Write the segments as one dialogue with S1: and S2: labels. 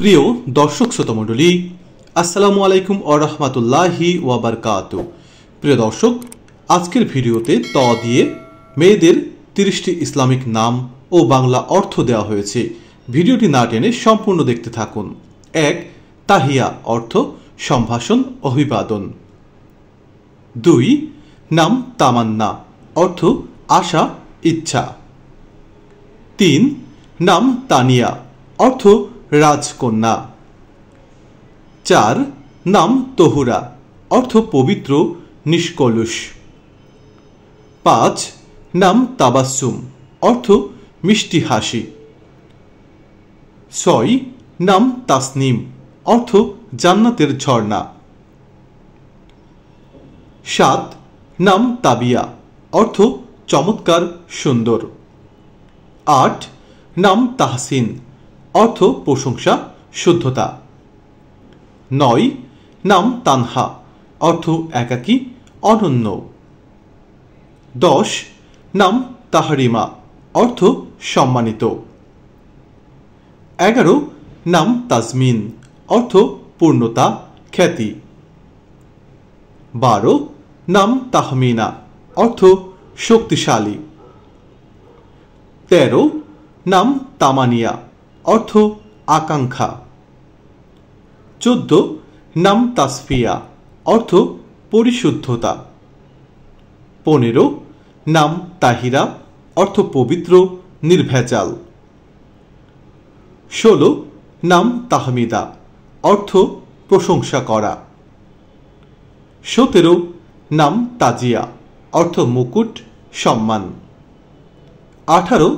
S1: প্রিয় দর্শক শ্রোতামণ্ডলী, আসসালামু আলাইকুম ওয়া রাহমাতুল্লাহি ওয়া বারাকাতুহু। প্রিয় দর্শক, আজকের ভিডিওতে ত দিয়ে মেয়েদের 30টি ইসলামিক নাম ও বাংলা অর্থ দেওয়া হয়েছে। ভিডিওটি না টেনে সম্পূর্ণ দেখতে থাকুন। 1. তাহিয়া অর্থ সম্ভাষণ, অভিবাদন। 2. নাম তামান্না অর্থ আশা, ইচ্ছা। 3. নাম তানিয়া অর্থ রাজকন্যা। 4. নাম তহুরা অর্থ পবিত্র, নিষ্কলুষ। 5. নাম তাবাসসুম অর্থ মিষ্টি হাসি। 6. নাম তাসনিম অর্থ জান্নাতের ঝর্ণা। 7. নাম তাবিয়া অর্থ চমৎকার, সুন্দর। 8. নাম তাহসিন অর্থ প্রশংসা, শুদ্ধতা। 9. নাম তানহা অর্থ একাকী, অনন্য। 10. নাম তাহরিমা অর্থ সম্মানিত। 11. নাম তাজমিন অর্থ পূর্ণতা, খ্যাতি। 12. নাম তাহমিনা অর্থ শক্তিশালী। 13. নাম তামানিয়া অর্থ আকাঙ্ক্ষা। 14. নাম তাসফিয়া অর্থ পরিশুদ্ধতা। 15. নাম তাহিরা অর্থ পবিত্র, নির্ভেজাল। 16. নাম তাহমিদা অর্থ প্রশংসা করা। 17. নাম তাজিয়া অর্থ মুকুট, সম্মান। 18.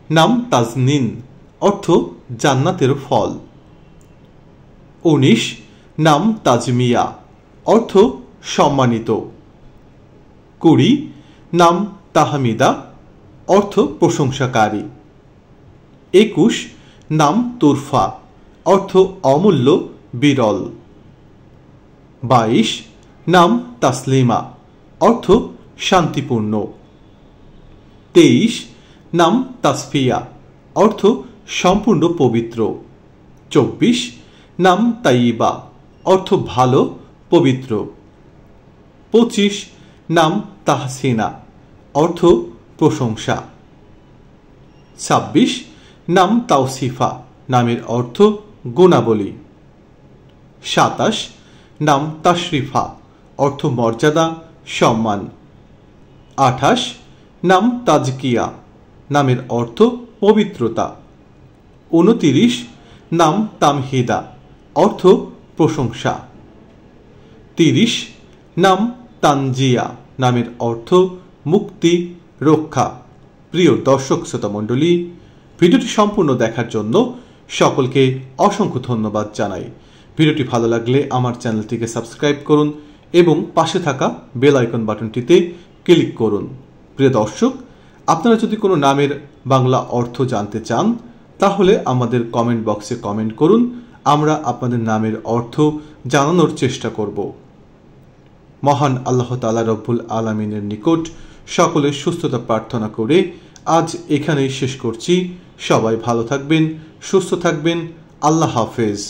S1: নাম তাজনিন অর্থ জান্নাতের ফল। 19. নাম তাজমিয়া অর্থ সম্মানিত। 20. নাম তাহমিদা অর্থ প্রশংসাকারী। 21. নাম তুরফা অর্থ অমূল্য, বিরল। 22. নাম তাসলিমা অর্থ শান্তিপূর্ণ। 23. নাম তাসফিয়া অর্থ সম্পূর্ণ পবিত্র। 24. নাম তাইয়িবা অর্থ ভালো, পবিত্র। 25. নাম তাহসিনা অর্থ প্রশংসা। 26. নাম তাওসিফা নামের অর্থ গুণাবলী। 27. নাম তাশরিফা অর্থ মর্যাদা, সম্মান। 28. নাম তাজকিয়া নামের অর্থ পবিত্রতা। 29. নাম তামহিদা অর্থ প্রশংসা। 30. নাম তানজিয়া নামের অর্থ মুক্তি, রক্ষা। প্রিয় দর্শক শ্রোতামণ্ডলী, ভিডিওটি সম্পূর্ণ দেখার জন্য সকলকে অসংখ্য ধন্যবাদ জানাই। ভিডিওটি ভালো লাগলে আমার চ্যানেলটিকে সাবস্ক্রাইব করুন এবং পাশে থাকা বেল আইকন বাটনটিতে ক্লিক করুন। প্রিয় দর্শক, আপনারা যদি কোনো নামের বাংলা অর্থ জানতে চান তাহলে আমাদের কমেন্ট বক্সে কমেন্ট করুন, আমরা আপনাদের নামের অর্থ জানানোর চেষ্টা করব। মহান আল্লাহ তাআলা রব্বুল আলামিনের নিকট সকলের সুস্থতা প্রার্থনা করে আজ এখানেই শেষ করছি। সবাই ভালো থাকবেন, সুস্থ থাকবেন। আল্লাহ হাফেজ।